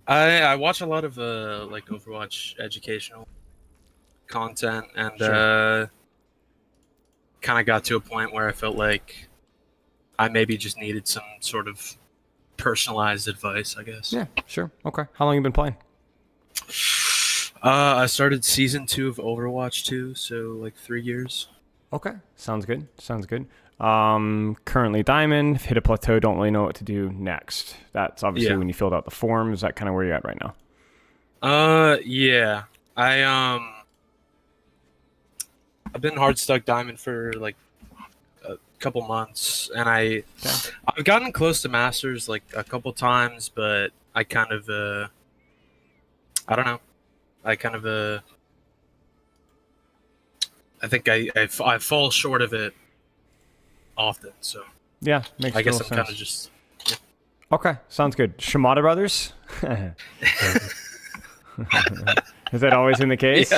I watch a lot of like Overwatch educational content, and Sure. kind of got to a point where I felt like I maybe just needed some sort of personalized advice, I guess. Yeah, sure. Okay. How long you been playing? I started season 2 of Overwatch 2, so like 3 years. Okay. Sounds good. Sounds good. Currently diamond, hit a plateau, don't really know what to do next. That's obviously Yeah. when you filled out the form. Is that kind of where you're at right now? Yeah. I've been hard stuck diamond for like a couple months, and Okay. I've gotten close to masters like a couple times, but I kind of I don't know. I kind of I think I fall short of it often, so Yeah, makes I guess total I'm kind of sense. just Okay, sounds good. Shimada Brothers? Is that always in the yeah. case?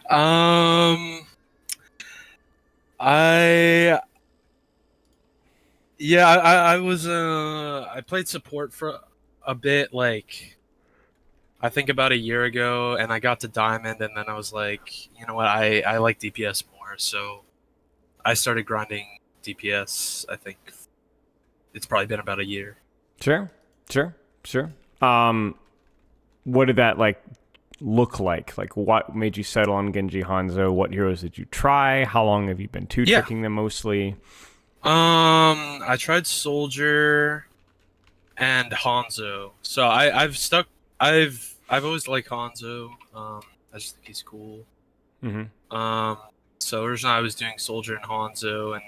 Um, I yeah, I was I played support for a bit, like I think about a year ago, and I got to diamond, and then I was like, you know what, I like DPS more, so I started grinding DPS. I think it's probably been about a year. Sure, sure, sure. Um, what did that like look like? Like, what made you settle on Genji Hanzo? What heroes did you try? How long have you been two Yeah. tricking them mostly? I tried Soldier and Hanzo. So I've stuck. I've always liked Hanzo. I just think he's cool. Mm-hmm. Um, so originally I was doing Soldier and Hanzo, and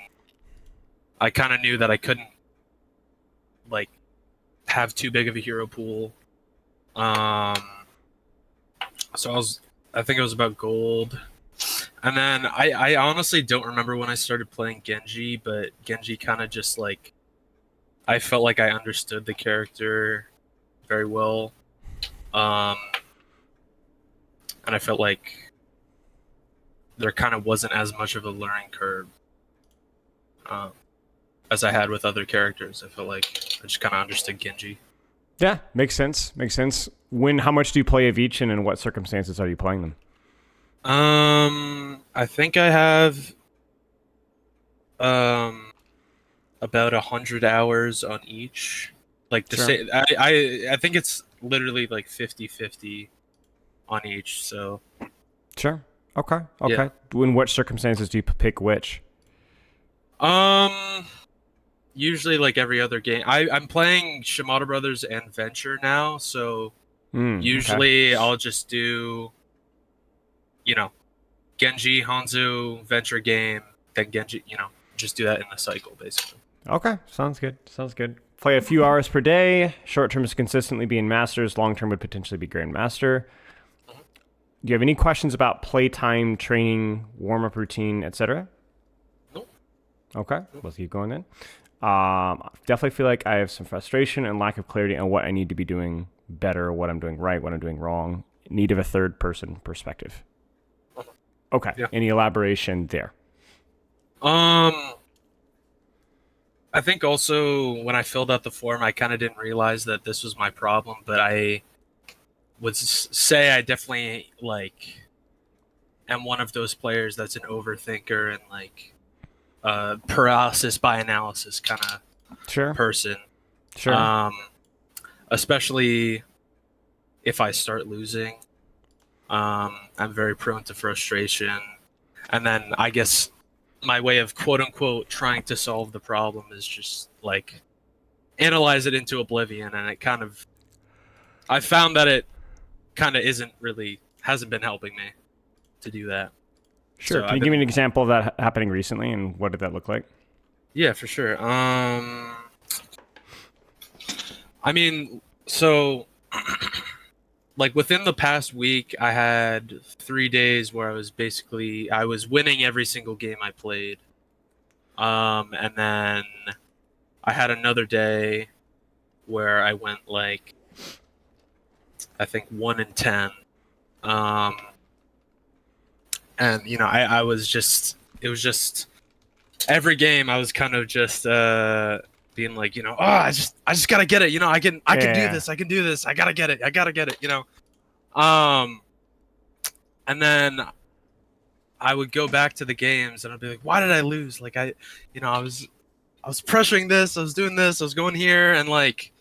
I kind of knew that I couldn't like have too big of a hero pool. Um, so I think it was about gold, and then I honestly don't remember when I started playing Genji, but Genji kind of just like I felt like I understood the character very well. Um, and I felt like there kind of wasn't as much of a learning curve um, as I had with other characters. I felt like I just kind of understood Genji. Yeah, makes sense. Makes sense. When? How much do you play of each, and in what circumstances are you playing them? I think I have um about 100 hours on each. Like the Sure. same, I think it's literally like 50-50 on each. So Sure. Okay. yeah. Okay. In what circumstances do you pick which? Um, Usually like every other game. I'm playing Shimada Brothers and Venture now, so Okay. usually I'll just do, you know, Genji, Hanzo, Venture game, then Genji, just do that in a cycle basically. Okay. Sounds good. Sounds good. Play a few hours per day. Short term is consistently being masters. Long term would potentially be grandmaster. Do you have any questions about playtime, training, warm up routine, etc.? Nope. Okay. Let's keep going then. I definitely feel like I have some frustration and lack of clarity on what I need to be doing better, what I'm doing right, what I'm doing wrong. Need of a third person perspective. Okay. Yeah. Any elaboration there? Um, I think also when I filled out the form, I kind of didn't realize that this was my problem, but I would say I definitely like am one of those players that's an overthinker and like paralysis by analysis kind of Sure. person. Sure. Um, Especially if I start losing. I'm very prone to frustration. And then I guess my way of quote unquote trying to solve the problem is just like analyze it into oblivion. And I found that it kind of hasn't been helping me to do that. Sure. So Can I've you give me an been, example of that happening recently and what did that look like? yeah, for sure. I mean, so like within the past week, I had 3 days where I was winning every single game I played. And then I had another day where I went like I think 1-10. Um, and I was just it was just every game I was kind of just being like, oh, I just gotta get it. I can do Yeah. this. I can do this. I gotta get it. I gotta get it. And then I would go back to the games and I'd be like, why did I lose? Like I was pressuring this. I was doing this. I was going here, and like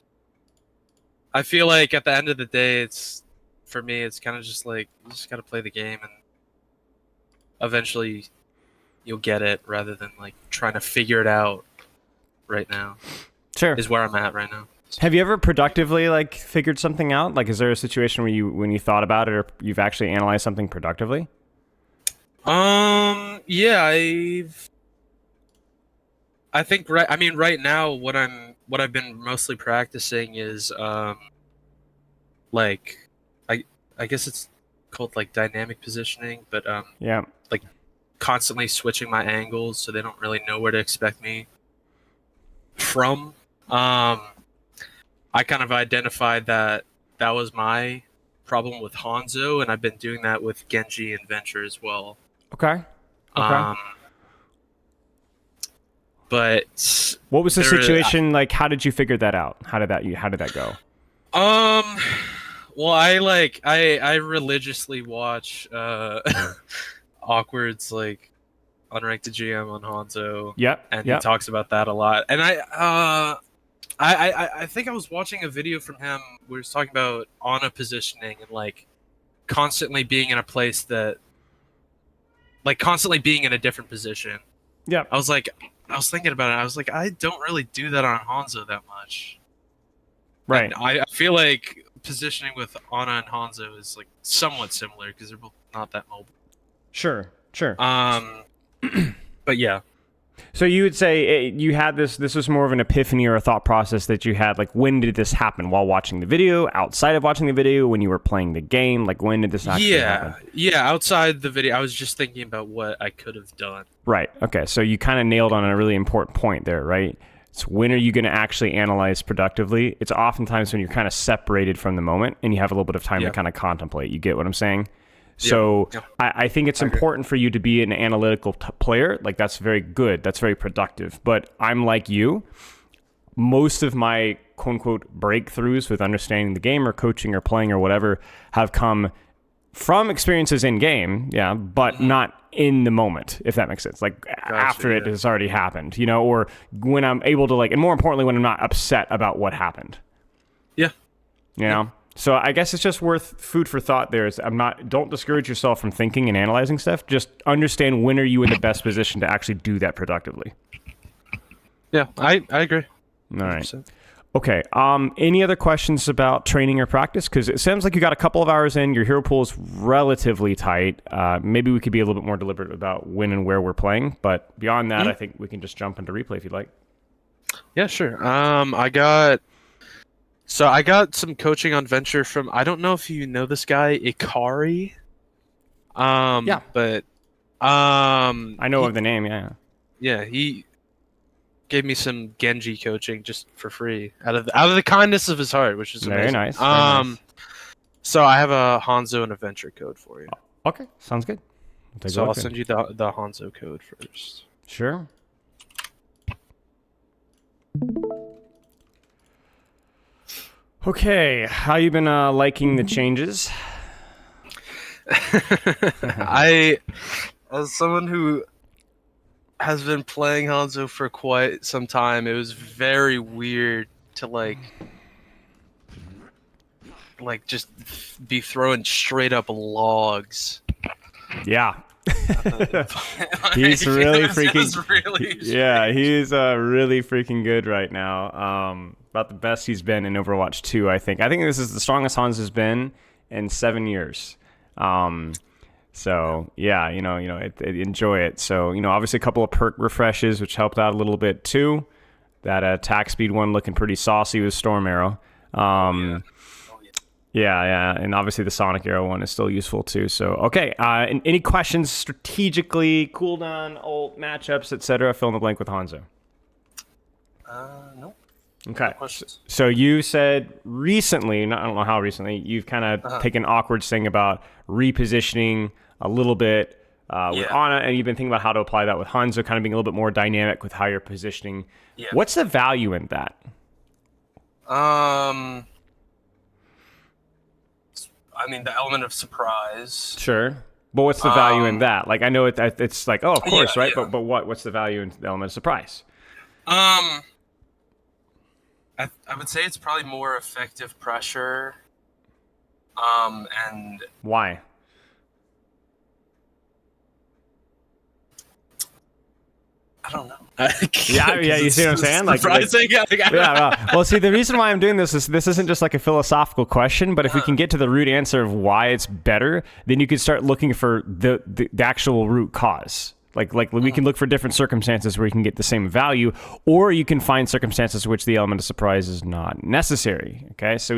I feel like at the end of the day, for me, it's kind of just like you just gotta play the game, and eventually you'll get it, rather than like trying to figure it out right now. Sure. Is where I'm at right now. Have you ever productively like figured something out? Like, is there a situation where when you thought about it, or you've actually analyzed something productively? Yeah, I think right now what I've been mostly practicing is like I guess it's called like dynamic positioning, but Yeah. like constantly switching my angles so they don't really know where to expect me from. I kind of identified that was my problem with Hanzo, and I've been doing that with Genji and Venture as well. Okay. Okay. But What was the situation like? How did you figure that out? How did that go? Well, I religiously watch Awkward's like Unranked GM on Hanzo. Yep. And he talks about that a lot. And I think I was watching a video from him where he was talking about Ana positioning and like constantly being in a place that like constantly being in a different position. Yeah. I was thinking about it. I was like, I don't really do that on Hanzo that much. Right. And I feel like positioning with Ana and Hanzo is like somewhat similar because they're both not that mobile. Sure. But yeah. So you would say you had this was more of an epiphany or a thought process that you had, like, when did this happen? While watching the video, outside of watching the video, when you were playing the game? Like, when did this actually happen? Yeah, outside the video, I was just thinking about what I could have done. Right. Okay. So you kind of nailed on a really important point there, right? It's when are you going to actually analyze productively? It's oftentimes when you're kind of separated from the moment and you have a little bit of time to kind of contemplate. You get what I'm saying? So I think it's important for you to be an analytical player. Like, that's very good. That's very productive. But I'm like you. Most of my quote unquote breakthroughs with understanding the game or coaching or playing or whatever have come from experiences in game. Yeah. But not in the moment, if that makes sense. Like, after it has already happened, or when I'm able to, like, and more importantly, when I'm not upset about what happened. Yeah. You know? So I guess it's just worth food for thought there. Don't discourage yourself from thinking and analyzing stuff. Just understand when are you in the best position to actually do that productively. Yeah, I agree. All right. 100%. Okay. Any other questions about training or practice? Because it sounds like you got a couple of hours in. Your hero pool is relatively tight. Maybe we could be a little bit more deliberate about when and where we're playing. But beyond that, I think we can just jump into replay if you'd like. Yeah, sure. I got some coaching on Venture from, I don't know if you know this guy, Ikari. Yeah. But I know of the name. Yeah. Yeah, he gave me some Genji coaching just for free out of the kindness of his heart, which is very amazing. nice. Very nice. So I have a Hanzo and a Venture code for you. Okay, sounds good. I'll send you the Hanzo code first. Sure. Okay, how you been liking the changes? As someone who has been playing Hanzo for quite some time, it was very weird to like just be throwing straight up logs. Yeah. He's really freaking he's really freaking good right now. About the best he's been in Overwatch 2, I think. I think this is the strongest Hanzo's been in 7 years. So yeah, enjoy it. So, obviously a couple of perk refreshes, which helped out a little bit too. That attack speed one looking pretty saucy with Storm Arrow. Yeah, and obviously the Sonic Arrow one is still useful too. So, okay, and any questions strategically, cooldown, ult, matchups, etc.? Fill in the blank with Hanzo. No. Okay, so you said recently, I don't know how recently, you've kind of taken an awkward thing about repositioning a little bit, with Ana, and you've been thinking about how to apply that with Hanzo, kind of being a little bit more dynamic with how you're positioning. Yeah. What's the value in that? I mean, the element of surprise. Sure. But what's the value in that? Like, I know it's like, oh, of course, right? Yeah. But what's the value in the element of surprise? I would say it's probably more effective pressure. And why? I don't know. Yeah, you see what I'm saying? Like, well, see, the reason why I'm doing this is this isn't just like a philosophical question, but if we can get to the root answer of why it's better, then you can start looking for the actual root cause. Like we can look for different circumstances where you can get the same value, or you can find circumstances in which the element of surprise is not necessary. Okay, so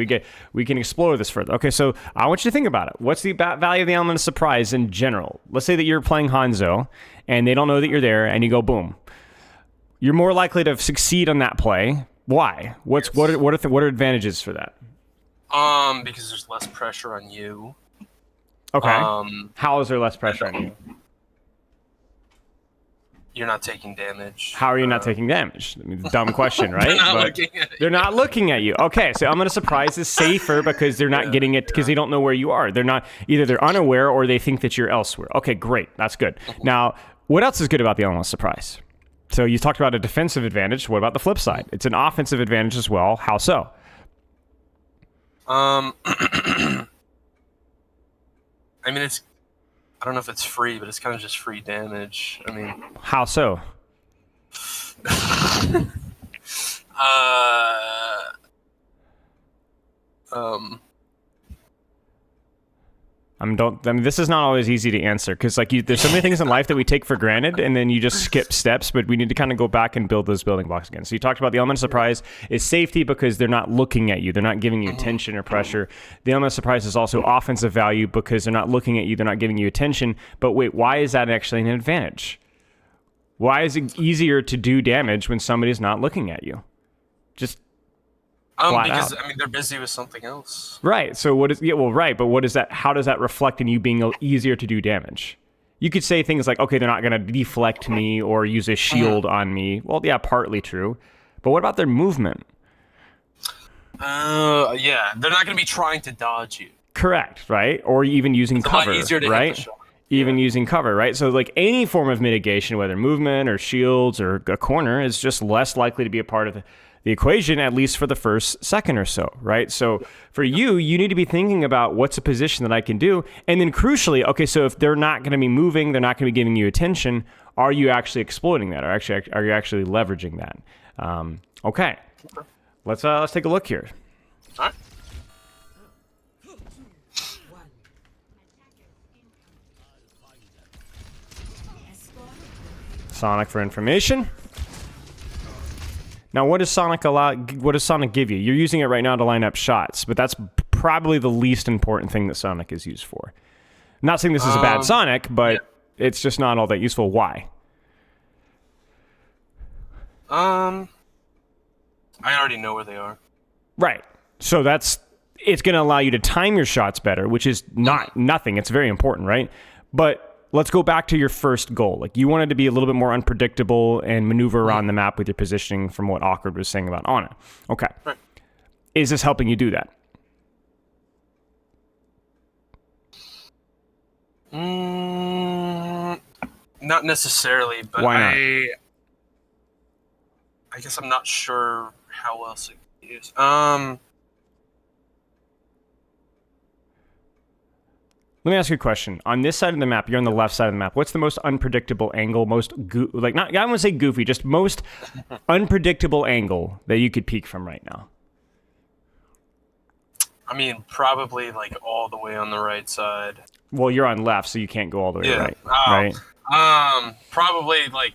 we can explore this further. Okay, so I want you to think about it. What's the value of the element of surprise in general? Let's say that you're playing Hanzo, and they don't know that you're there, and you go boom. You're more likely to succeed on that play. Why? What are advantages for that? Because there's less pressure on you. Okay. How is there less pressure on you? You're not taking damage. How are you not taking damage? I mean, dumb question, right? They're not looking at you. Okay, so element of surprise is safer because they're not getting it because they don't know where you are. They're unaware or they think that you're elsewhere. Okay, great. That's good. Now, what else is good about the element of surprise? So you talked about a defensive advantage. What about the flip side? It's an offensive advantage as well. How so? I mean, I don't know if it's free, but it's kind of just free damage. I mean, how so? This is not always easy to answer because there's so many things in life that we take for granted and then you just skip steps, but we need to kind of go back and build those building blocks again. So you talked about the element of surprise is safety because they're not looking at you. They're not giving you attention or pressure. The element of surprise is also offensive value because they're not looking at you. They're not giving you attention. But wait, why is that actually an advantage? Why is it easier to do damage when somebody's not looking at you? Just because I mean they're busy with something else. Right. So but what is that? How does that reflect in you being easier to do damage? You could say things like, okay, they're not going to deflect me or use a shield on me. Well, yeah, partly true. But what about their movement? Yeah, they're not going to be trying to dodge you. Correct, right? Or even using cover, right? Even using cover, right? So like any form of mitigation, whether movement or shields or a corner, is just less likely to be a part of the equation, at least for the first second or so, right? So for you need to be thinking about what's a position that I can do. And then crucially, okay, so if they're not going to be moving, they're not going to be giving you attention, are you actually exploiting that? Or are you actually leveraging that? Okay. Let's take a look here. All right. Sonic for information. Now, what does Sonic give you? You're using it right now to line up shots, but that's probably the least important thing that Sonic is used for. I'm not saying this is a bad Sonic, but it's just not all that useful. Why? I already know where they are. Right. So it's going to allow you to time your shots better, which is nothing. It's very important, right? But let's go back to your first goal. Like you wanted to be a little bit more unpredictable and maneuver around the map with your positioning from what Awkward was saying about Ana. Okay. Right. Is this helping you do that? Not necessarily, but why not? I guess I'm not sure how else it can be used. Let me ask you a question. On this side of the map, you're on the left side of the map. What's the most unpredictable angle, I don't want to say goofy, just most unpredictable angle that you could peek from right now? I mean, probably like all the way on the right side. Well, you're on left, so you can't go all the way right. Right? Probably like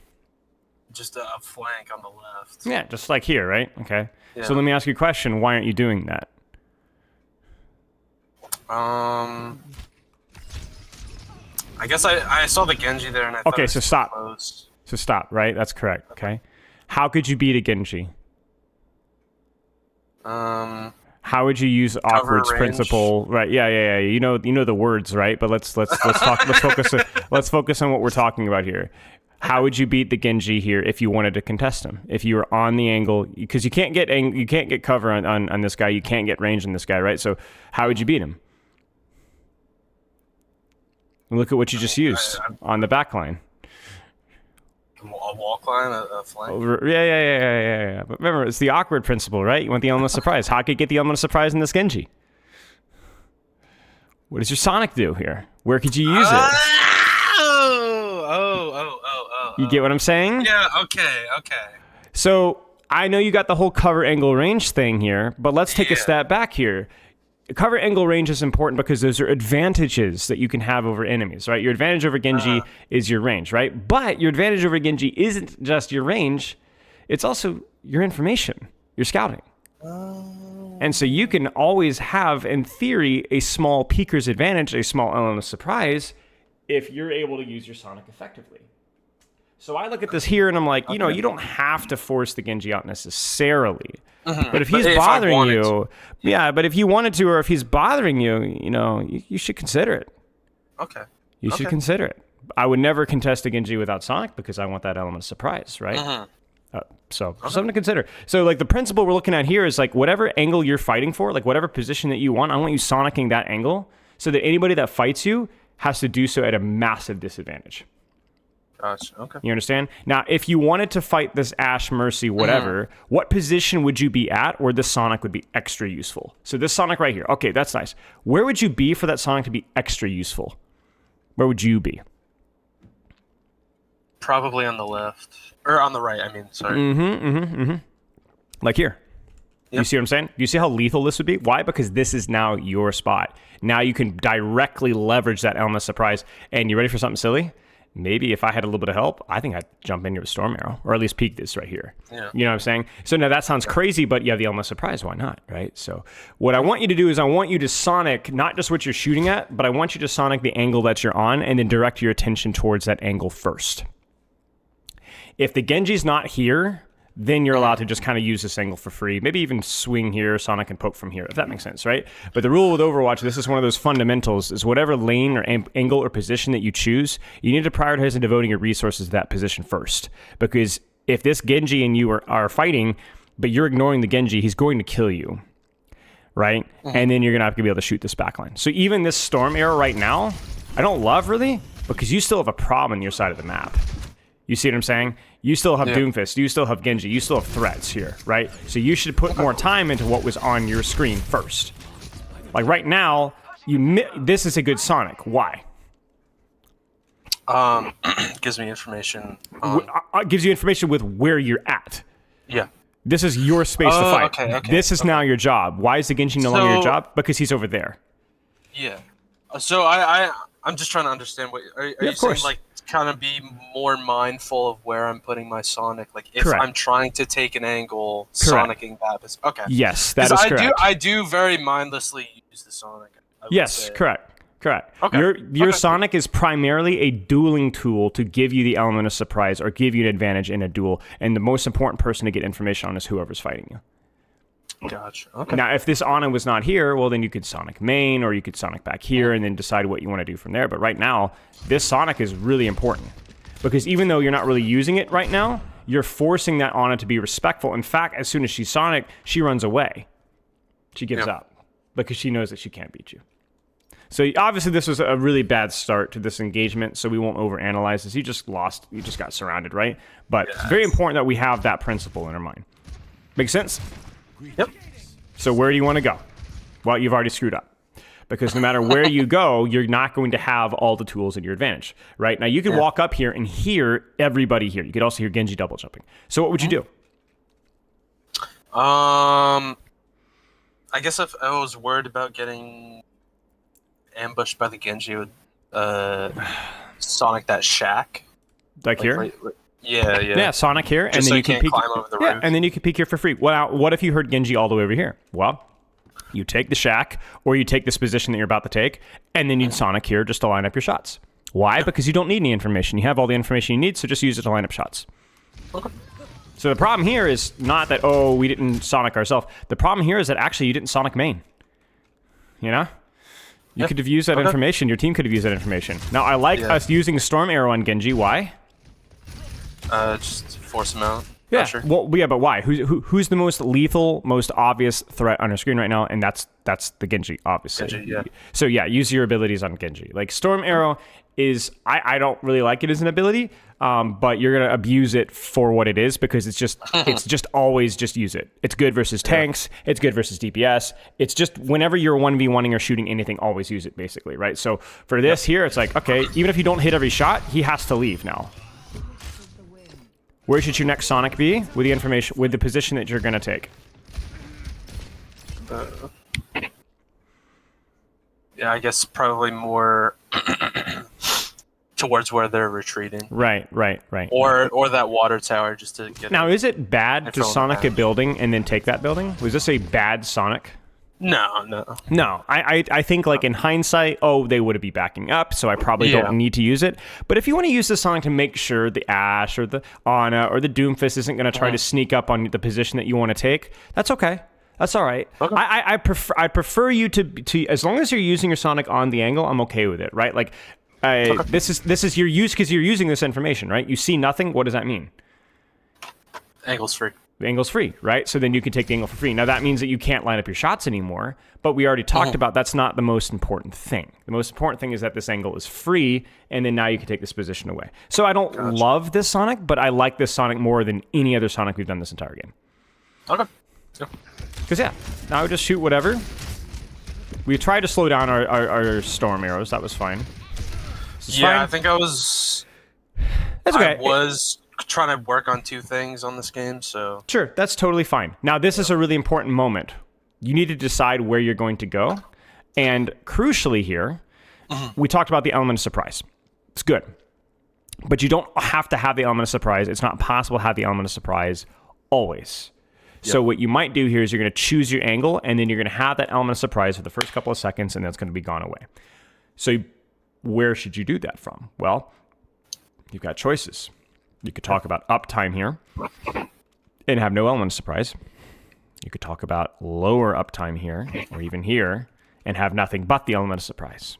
just a flank on the left. Yeah, just like here, right? Okay. Yeah. So let me ask you a question. Why aren't you doing that? I guess I saw the Genji there and I thought okay, it was so stop. close. So stop, right? That's correct. Okay. How could you beat a Genji? How How would you use Awkward's principle? Right? Yeah. You know the words, right? But let's talk. Let's focus on what we're talking about here. How would you beat the Genji here if you wanted to contest him? If you were on the angle, because you can't get cover on this guy. You can't get range on this guy, right? So how would you beat him? Look at what you just used on the back line. A walk line, a flank. Yeah. But remember, it's the Awkward principle, right? You want the element of surprise. How could you get the element of surprise in this Genji? What does your Sonic do here? Where could you use it? You get what I'm saying? Yeah, okay. So I know you got the whole cover angle range thing here, but let's take a step back here. Cover angle range is important because those are advantages that you can have over enemies, right? Your advantage over Genji is your range, right? But your advantage over Genji isn't just your range, it's also your information, your scouting. And so you can always have, in theory, a small peeker's advantage, a small element of surprise, if you're able to use your Sonic effectively. So I look at this here and I'm like, you know, you don't have to force the Genji out necessarily. But if he's bothering you, but if you wanted to, or if he's bothering you, you know, you should consider it. Okay. You should consider it. I would never contest a Genji without Sonic because I want that element of surprise, right? So something to consider. So like the principle we're looking at here is like whatever angle you're fighting for, like whatever position that you want, I want you Sonicking that angle so that anybody that fights you has to do so at a massive disadvantage. Gotcha. Okay. You understand? Now, if you wanted to fight this Ash, Mercy, whatever, what position would you be at where this Sonic would be extra useful? So this Sonic right here. Okay, that's nice. Where would you be for that Sonic to be extra useful? Where would you be? Probably on the left. Or on the right, I mean, sorry. Like here. Yep. You see what I'm saying? Do you see how lethal this would be? Why? Because this is now your spot. Now you can directly leverage that element of surprise. And you ready for something silly? Maybe if I had a little bit of help, I think I'd jump into a Storm Arrow, or at least peek this right here. Yeah. You know what I'm saying? So now that sounds crazy, but you have the element of surprise. Why not, right? So what I want you to do is I want you to Sonic, not just what you're shooting at, but I want you to Sonic the angle that you're on and then direct your attention towards that angle first. If the Genji's not here, then you're allowed to just kind of use this angle for free. Maybe even swing here, Sonic and poke from here, if that makes sense, right? But the rule with Overwatch, this is one of those fundamentals, is whatever lane or angle or position that you choose, you need to prioritize and devoting your resources to that position first. Because if this Genji and you are fighting, but you're ignoring the Genji, he's going to kill you, right? And then you're going to have to be able to shoot this backline. So even this Storm Arrow right now, I don't love really, because you still have a problem on your side of the map. You see what I'm saying? You still have Doomfist, you still have Genji, you still have threats here, right? So you should put more time into what was on your screen first. Like right now, this is a good Sonic. Why? Gives me information. Gives you information with where you're at. Yeah. This is your space to fight. Okay, this is now your job. Why is the Genji no longer your job? Because he's over there. Yeah. So I'm just trying to understand what are you saying, like kind of be more mindful of where I'm putting my Sonic, like if I'm trying to take an angle, Sonicking that. Okay. Yes, that is correct. I do very mindlessly use the Sonic. Yes, correct. Okay. Your Sonic is primarily a dueling tool to give you the element of surprise or give you an advantage in a duel, and the most important person to get information on is whoever's fighting you. Gotcha. Okay. Now, if this Ana was not here, well, then you could Sonic main, or you could Sonic back here, and then decide what you want to do from there. But right now, this Sonic is really important. Because even though you're not really using it right now, you're forcing that Ana to be respectful. In fact, as soon as she's Sonic, she runs away. She gives up. Because she knows that she can't beat you. So obviously, this was a really bad start to this engagement, so we won't overanalyze this. You just lost. You just got surrounded, right? But it's very important that we have that principle in our mind. Make sense? Yep. So where do you want to go? Well, you've already screwed up. Because no matter where you go, you're not going to have all the tools at your advantage, right? Now, you could walk up here and hear everybody here. You could also hear Genji double jumping. So what would you do? I guess if I was worried about getting ambushed by the Genji, would Sonic that shack. Like here? Right, yeah, Sonic here, and then you can peek. Climb over the roof. And then you can peek here for free. Well, what if you heard Genji all the way over here? Well, you take the shack, or you take this position that you're about to take, and then you'd Sonic here just to line up your shots. Why? Because you don't need any information. You have all the information you need, so just use it to line up shots. Okay. So the problem here is not that, oh, we didn't Sonic ourselves. The problem here is that actually you didn't Sonic main. You know? You could have used that information. Your team could have used that information. Now, I like us using Storm Arrow on Genji. Why? Just force him out. Yeah. Pressure. Well, yeah, but why? Who's the most lethal, most obvious threat on our screen right now? And that's the Genji, obviously. Genji, yeah. So yeah, use your abilities on Genji. Like Storm Arrow is, I don't really like it as an ability, but you're gonna abuse it for what it is because it's just always just use it. It's good versus tanks. It's good versus DPS. It's just whenever you're 1v1ing or shooting anything, always use it basically, right? So for this here, it's like okay, even if you don't hit every shot, he has to leave now. Where should your next Sonic be with the information, with the position that you're gonna take? Yeah, I guess probably more towards where they're retreating. Right. Or that water tower just to get. Now, is it bad to Sonic a building and then take that building? Was this a bad Sonic? No. No, I think like in hindsight, they would be backing up, so I probably don't need to use it. But if you want to use the Sonic to make sure the Ashe or the Ana or the Doomfist isn't going to try to sneak up on the position that you want to take, that's okay. That's all right. Okay. I prefer you to as long as you're using your Sonic on the angle, I'm okay with it, right? Like this is your use because you're using this information, right? You see nothing. What does that mean? Angle's free. The angle's free, right? So then you can take the angle for free. Now that means that you can't line up your shots anymore, but we already talked about that's not the most important thing. The most important thing is that this angle is free, and then now you can take this position away. So I don't love this Sonic, but I like this Sonic more than any other Sonic we've done this entire game. Okay. Because now I would just shoot whatever. We tried to slow down our Storm Arrows. That was fine. Fine. I think I was... That's okay. I was trying to work on two things on this game, so... Sure, that's totally fine. Now, this is a really important moment. You need to decide where you're going to go. And crucially here, we talked about the element of surprise. It's good. But you don't have to have the element of surprise. It's not possible to have the element of surprise always. Yep. So what you might do here is you're going to choose your angle, and then you're going to have that element of surprise for the first couple of seconds, and that's going to be gone away. So where should you do that from? Well, you've got choices. You could talk about uptime here and have no element of surprise. You could talk about lower uptime here, or even here, and have nothing but the element of surprise.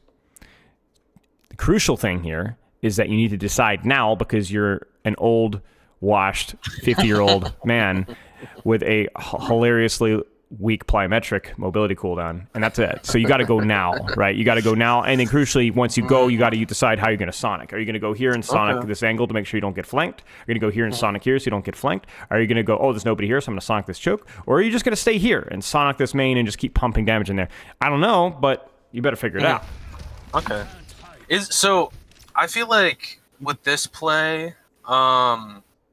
The crucial thing here is that you need to decide now, because you're an old, washed, 50-year-old man with a hilariously weak plyometric mobility cooldown, and that's it. So you got to go now, right? You got to go now, and then crucially, once you go, you got to decide how you're going to Sonic. Are you going to go here and Sonic this angle to make sure you don't get flanked? Are you going to go here and Sonic here so you don't get flanked? Are you going to go, there's nobody here, so I'm going to Sonic this choke? Or are you just going to stay here and Sonic this main and just keep pumping damage in there? I don't know, but you better figure it out. Okay. So I feel like with this play,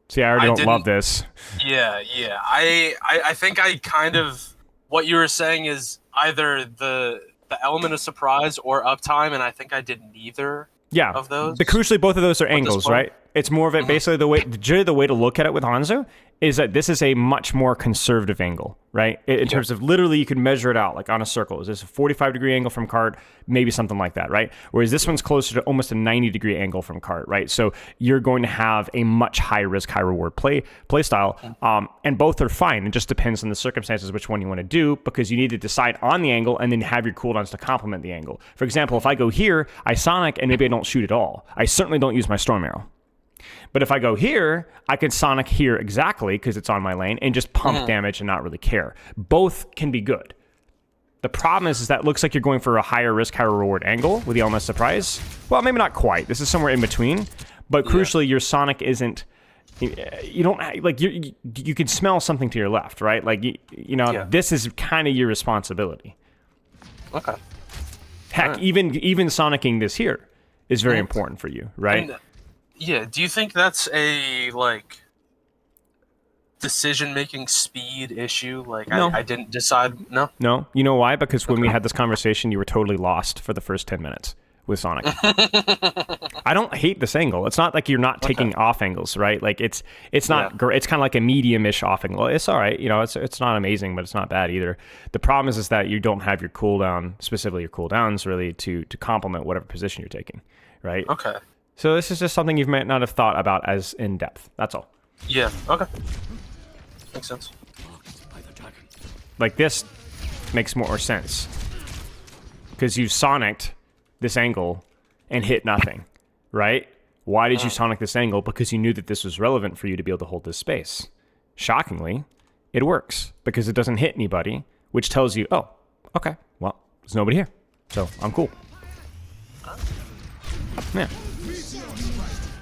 see, I already don't love this. Yeah. I think I kind of, what you were saying is either the element of surprise or uptime, and I think I did neither of those. Crucially, both of those are angles, right? It's more of it, basically the way to look at it with Hanzo is that this is a much more conservative angle, right? In terms of literally you can measure it out like on a circle. Is this a 45-degree angle from cart? Maybe something like that, right? Whereas this one's closer to almost a 90-degree angle from cart, right? So you're going to have a much high risk, high reward play style, and both are fine. It just depends on the circumstances which one you want to do, because you need to decide on the angle and then have your cooldowns to complement the angle. For example, if I go here, I Sonic and maybe I don't shoot at all. I certainly don't use my Storm Arrow. But if I go here, I can Sonic here exactly because it's on my lane and just pump damage and not really care. Both can be good. The problem is that it looks like you're going for a higher risk, higher reward angle with the element of surprise. Well, maybe not quite. This is somewhere in between. But crucially, your Sonic isn't... You don't... Like, you can smell something to your left, right? Like, this is kind of your responsibility. Okay. Heck, even Sonicking this here is very important for you, right? Do you think that's a, like, decision-making speed issue? Like, no. I didn't decide... No? No. You know why? Because when we had this conversation, you were totally lost for the first 10 minutes with Sonic. I don't hate this angle. It's not like you're not taking off angles, right? Like, it's not... It's kind of like a medium-ish off angle. It's all right. It's not amazing, but it's not bad either. The problem is that you don't have your cooldown, specifically your cooldowns, really, to complement whatever position you're taking, right? Okay. So this is just something you might not have thought about as in depth. That's all. Yeah. Okay. Makes sense. Like this makes more sense because you sonicked this angle and hit nothing, right? Why did you sonic this angle? Because you knew that this was relevant for you to be able to hold this space. Shockingly, it works because it doesn't hit anybody, which tells you, oh, okay, well, there's nobody here, so I'm cool. Yeah.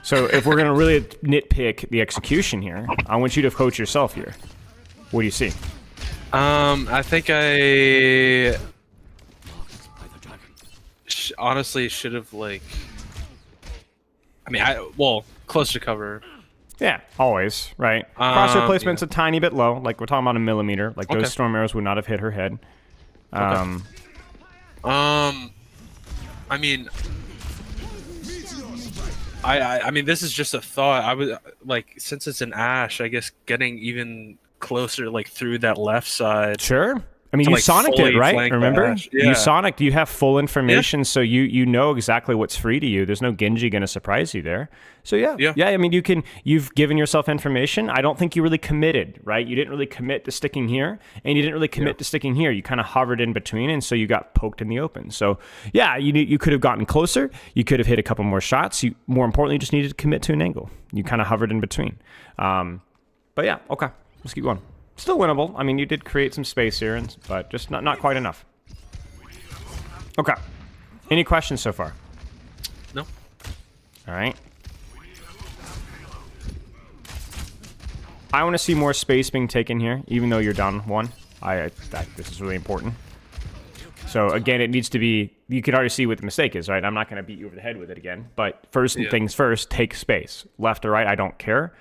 So if we're gonna really nitpick the execution here, I want you to coach yourself here. What do you see? I think I honestly should have like. I mean, close to cover. Yeah, always, right? Crosshair placement's yeah. a tiny bit low. Like, we're talking about a millimeter. Like, those storm arrows would not have hit her head. I mean, I mean, this is just a thought. I was like, since it's an Ash, I guess getting even closer, like through that left side. Sure. I mean, To, you like, sonicked fully it, right? flank the Remember? Ash. You Yeah. sonicked. You have full information, so you know exactly what's free to you. There's no Genji going to surprise you there. So yeah. I mean, you've given yourself information. I don't think you really committed, right? You didn't really commit to sticking here, and you didn't really commit to sticking here. You kind of hovered in between, and so you got poked in the open. So yeah, you could have gotten closer. You could have hit a couple more shots. You more importantly just needed to commit to an angle. You kind of hovered in between. But yeah, okay, let's keep going. Still winnable. I mean, you did create some space here, but just not quite enough. Okay. Any questions so far? No. All right. I want to see more space being taken here, even though you're down one. This is really important. So again, it needs to be. You can already see what the mistake is, right? I'm not going to beat you over the head with it again. But first things first, take space, left or right. I don't care.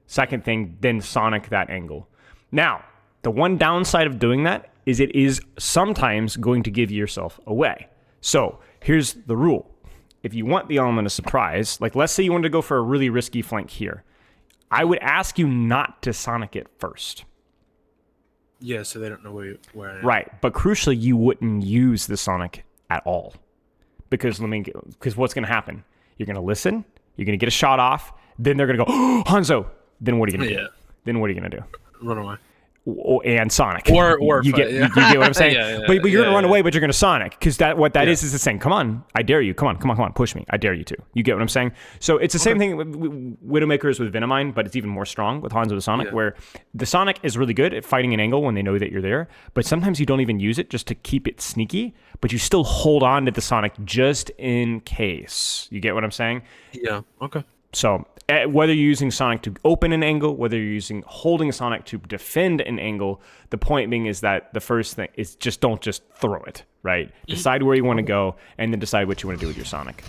Second thing, then sonic that angle. Now, the one downside of doing that is it is sometimes going to give yourself away. So here's the rule. If you want the element of surprise, like let's say you wanted to go for a really risky flank here, I would ask you not to sonic it first. Yeah, so they don't know where I am. Right, but crucially, you wouldn't use the sonic at all. Because what's going to happen? You're going to listen, you're going to get a shot off, then they're going to go, oh, Hanzo! Then what are you going to do? Then what are you going to do? Run away. And Sonic. Or you get what I'm saying? But you're gonna run away, but you're gonna Sonic, because what that is the saying, come on, I dare you, come on, push me, I dare you to. You get what I'm saying? So it's the same thing with Widowmakers with Venomine, but it's even more strong with Hanzo the Sonic, where the Sonic is really good at fighting an angle when they know that you're there, but sometimes you don't even use it just to keep it sneaky, but you still hold on to the Sonic just in case. You get what I'm saying? Yeah, okay. So whether you're using Sonic to open an angle, whether you're holding Sonic to defend an angle, the point being is that the first thing is don't just throw it, right? Decide where you want to go, and then decide what you want to do with your Sonic.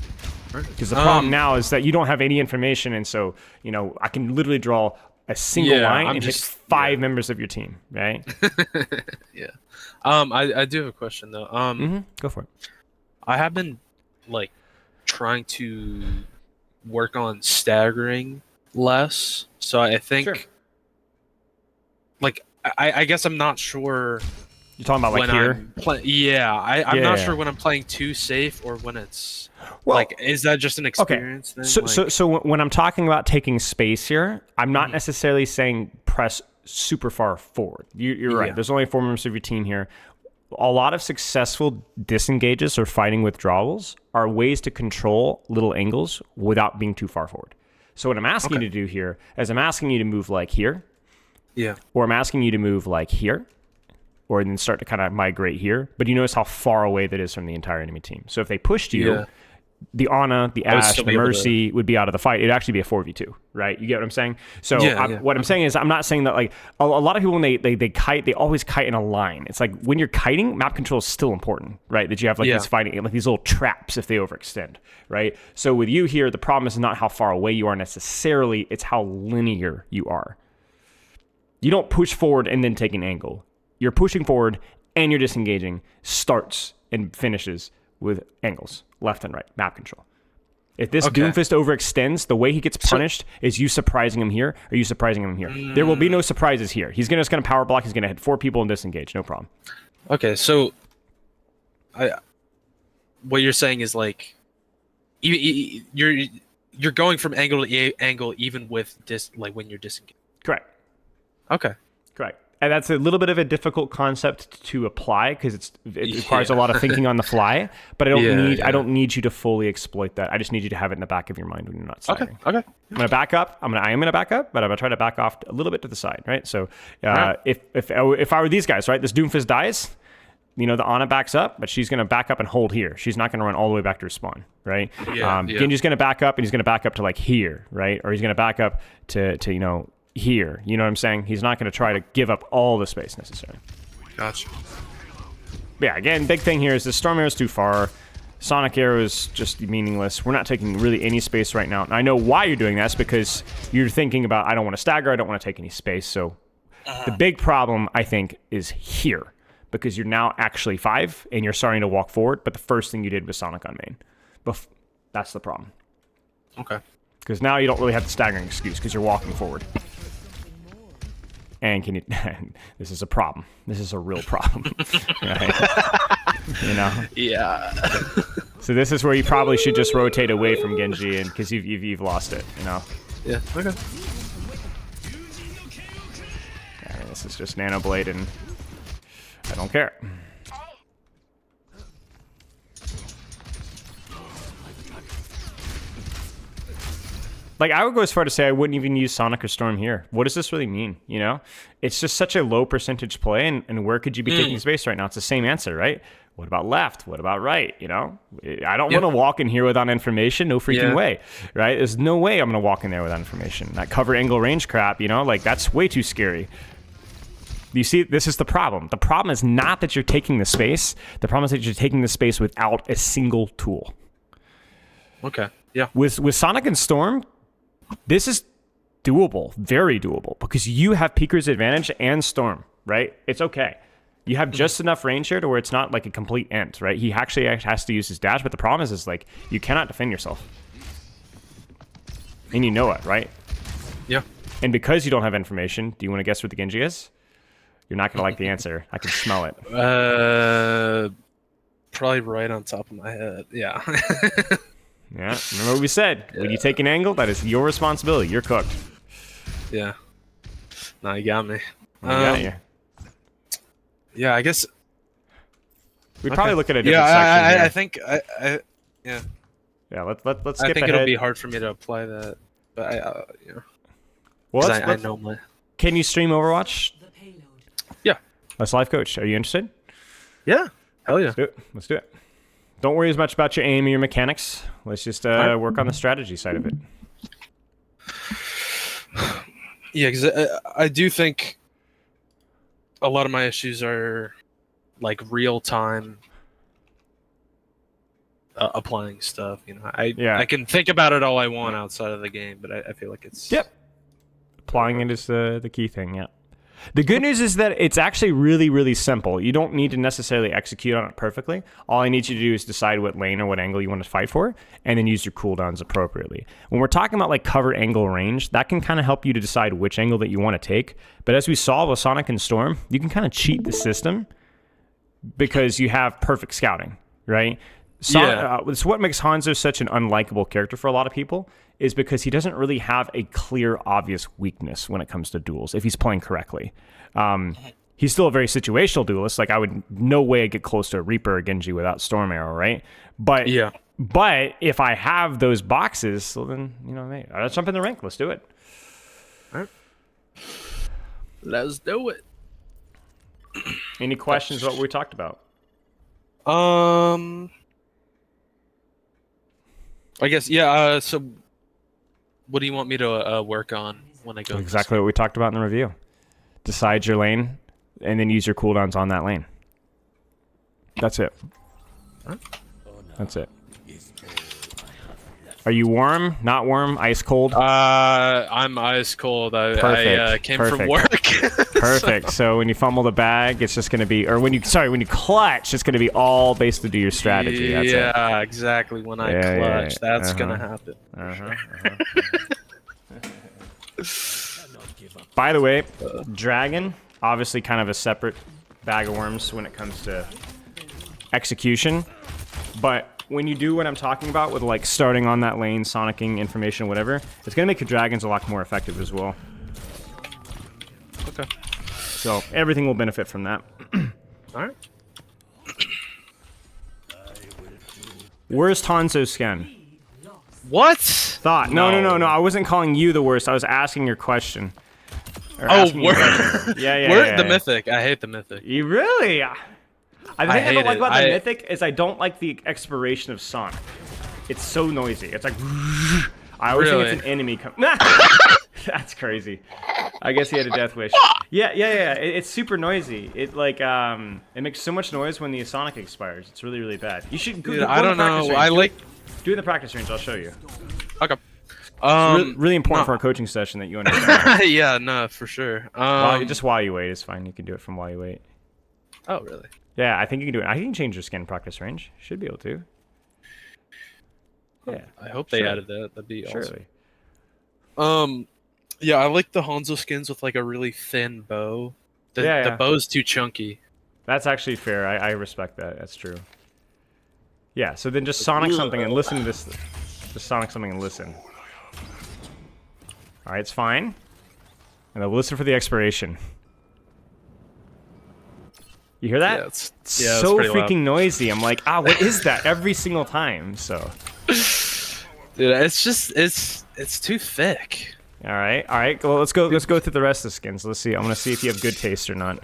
Because the problem now is that you don't have any information, and so I can literally draw a single line and hit 5 members of your team, right? Yeah. I do have a question though. Go for it. I have been trying to work on staggering less, so I think I guess I'm not sure. You're talking about here? I'm not sure when I'm playing too safe or when it's is that just an experience thing? So when I'm talking about taking space here, I'm not necessarily saying press super far forward. You're right. There's only 4 members of your team here. A lot of successful disengages or fighting withdrawals are ways to control little angles without being too far forward. So what I'm asking you to do here is I'm asking you to move like here. Yeah. Or I'm asking you to move like here. Or then start to kind of migrate here. But you notice how far away that is from the entire enemy team. So if they pushed you, the Ana, the Ash, the Mercy would be out of the fight. It'd actually be a 4v2, right? You get what I'm saying? So what I'm saying is I'm not saying that a lot of people when they kite, they always kite in a line. It's like when you're kiting, map control is still important, right? That you have these fighting, these little traps if they overextend, right? So with you here, the problem is not how far away you are necessarily, it's how linear you are. You don't push forward and then take an angle. You're pushing forward and you're disengaging, starts and finishes with angles, left and right, map control. If this Doomfist overextends, the way he gets punished is you surprising him here or you surprising him here. There will be no surprises here. He's just going to power block. He's going to hit 4 people and disengage. No problem. Okay, so what you're saying is you're going from angle to angle even with like when you're disengaged. Correct. Okay. Correct. And that's a little bit of a difficult concept to apply because it requires a lot of thinking on the fly. But I don't need you to fully exploit that. I just need you to have it in the back of your mind when you're not staggering. Okay. I'm gonna back up. I am gonna back up, but I'm gonna try to back off a little bit to the side, right? So if I were these guys, right, this Doomfist dies. You know, the Ana backs up, but she's going to back up and hold here. She's not going to run all the way back to her spawn, right? Genji's going to back up, and he's going to back up to, like, here, right? Or he's going to back up to you know, here. You know what I'm saying? He's not going to try to give up all the space necessary. Gotcha. But yeah, again, big thing here is the Storm Arrow is too far. Sonic Arrow is just meaningless. We're not taking really any space right now. And I know why you're doing this, because you're thinking about, I don't want to stagger, I don't want to take any space. So the big problem, I think, is here. Because you're now actually 5 and you're starting to walk forward, but the first thing you did was Sonic on main. That's the problem. Okay. Because now you don't really have the staggering excuse because you're walking forward. And can you? This is a problem. This is a real problem. Right? You know. Yeah. So this is where you probably should just rotate away from Genji, and because you've lost it. You know. Yeah. Okay. And this is just Nano Blade and. I don't care. Like, I would go as far to say I wouldn't even use Sonic or Storm here. What does this really mean, you know? It's just such a low percentage play, and where could you be taking space right now? It's the same answer, right? What about left? What about right, you know? I don't want to walk in here without information. No freaking way, right? There's no way I'm going to walk in there without information. That cover angle range crap, you know? Like, that's way too scary. You see, this is the problem. The problem is not that you're taking the space. The problem is that you're taking the space without a single tool. Okay, yeah. With Sonic and Storm, this is doable, very doable, because you have Peeker's advantage and Storm, right? It's okay. You have just enough range here to where it's not like a complete end, right? He actually has to use his dash, but the problem is like, you cannot defend yourself. And you know it, right? Yeah. And because you don't have information, do you want to guess what the Genji is? You're not going to like the answer. I can smell it. Probably right on top of my head. Yeah. Yeah. Remember what we said. When you take an angle, that is your responsibility. You're cooked. Yeah. No, you got me. I got you. Yeah, I guess. We'd probably look at a different section here. I think. Yeah. Yeah. Let's skip ahead. I think it'll be hard for me to apply that, but Well, I know my. Can you stream Overwatch? Yeah. Let's live coach. Are you interested? Yeah. Hell yeah. Let's do it. Don't worry as much about your aim or your mechanics. Let's just work on the strategy side of it. Yeah, because I do think a lot of my issues are like real time applying stuff. You know, I can think about it all I want outside of the game, but I feel like it's applying it is the key thing. Yeah. The good news is that it's actually really, really simple. You don't need to necessarily execute on it perfectly. All I need you to do is decide what lane or what angle you want to fight for, and then use your cooldowns appropriately. When we're talking about like cover angle range, that can kind of help you to decide which angle that you want to take. But as we saw with Sonic and Storm, you can kind of cheat the system because you have perfect scouting, right? It's what makes Hanzo such an unlikable character for a lot of people, is because he doesn't really have a clear, obvious weakness when it comes to duels if he's playing correctly. He's still a very situational duelist. Like, I would no way get close to a Reaper or Genji without Storm Arrow, right? But if I have those boxes, so then, you know, hey, let's jump in the rank. Let's do it. All right. Let's do it. Any questions about what we talked about? I guess, yeah, so what do you want me to work on when I go? Exactly what we talked about in the review. Decide your lane, and then use your cooldowns on that lane. That's it. Huh? That's it. Are you warm? Not warm? Ice cold? I'm ice cold. I came from work. Perfect. So when you fumble the bag, it's just going to be, or when you clutch, it's going to be all based into your strategy. That's it. Exactly. When I clutch, that's going to happen. By the way, Dragon, obviously kind of a separate bag of worms when it comes to execution, but when you do what I'm talking about with like starting on that lane, sonicking information, whatever, it's gonna make your dragons a lot more effective as well. Okay. So everything will benefit from that. All right. Worst Hanzo skin? What? Thought. No. I wasn't calling you the worst. I was asking your question. Oh, Yeah. The mythic. I hate the mythic. You really? The thing I don't like about the mythic is I don't like the expiration of Sonic. It's so noisy. It's like I always think it's an enemy. That's crazy. I guess he had a death wish. Yeah. It's super noisy. It like it makes so much noise when the Sonic expires. It's really, really bad. You should. Dude, I don't know. I like. Do it in the practice range. I'll show you. Okay. Really important for our coaching session that you understand. Yeah, no, for sure. Just while you wait is fine. You can do it from while you wait. Oh, really? Yeah, I think you can do it. I think you can change your skin practice range. Should be able to. Yeah. I hope they added that. That'd be Surely. Awesome. Yeah, I like the Hanzo skins with like a really thin bow. The bow's too chunky. That's actually fair. I respect that. That's true. Yeah, so then just Sonic something and listen to this. Just Sonic something and listen. Alright, it's fine. And then we'll listen for the expiration. You hear that? Yeah, it's so freaking loud. noisy. I'm like, what is that? Every single time, so. Dude, it's too thick. Alright. Well, let's go through the rest of the skins. Let's see. I'm gonna see if you have good taste or not.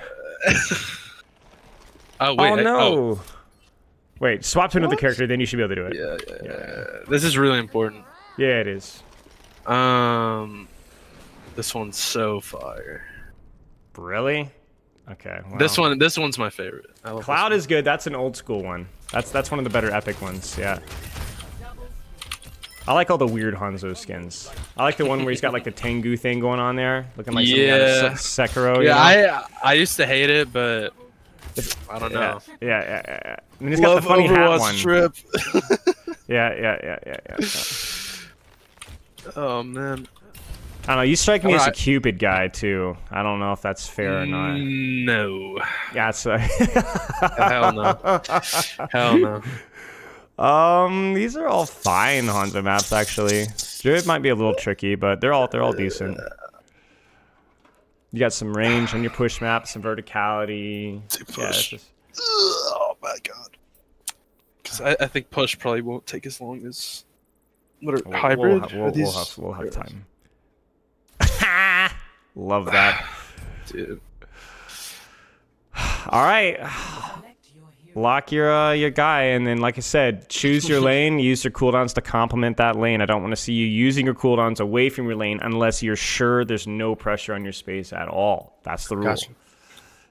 Oh, wait. Oh, no. Wait, swap to another character, then you should be able to do it. Yeah. This is really important. Yeah, it is. This one's so fire. Really? Okay. Well. This one's my favorite. Cloud is good. That's an old school one. That's one of the better epic ones. Yeah. I like all the weird Hanzo skins. I like the one where he's got like the Tengu thing going on there, looking like something out of Sekiro. Yeah, I used to hate it, but I don't know. Yeah. And he's got the funny hat one. Trip. Yeah. Oh man. I don't know. You strike me as a Cupid guy too. I don't know if that's fair or not. No. Yeah, it's Hell no. Hell no. These are all fine Hanzo maps actually. Druid might be a little tricky, but they're all decent. You got some range on your push map, some verticality. Push. Oh my god. Because I think push probably won't take as long as hybrid. We'll have time. Love that. Dude. All right. Lock your guy, and then, like I said, choose your lane. Use your cooldowns to complement that lane. I don't want to see you using your cooldowns away from your lane unless you're sure there's no pressure on your space at all. That's the rule. Gotcha.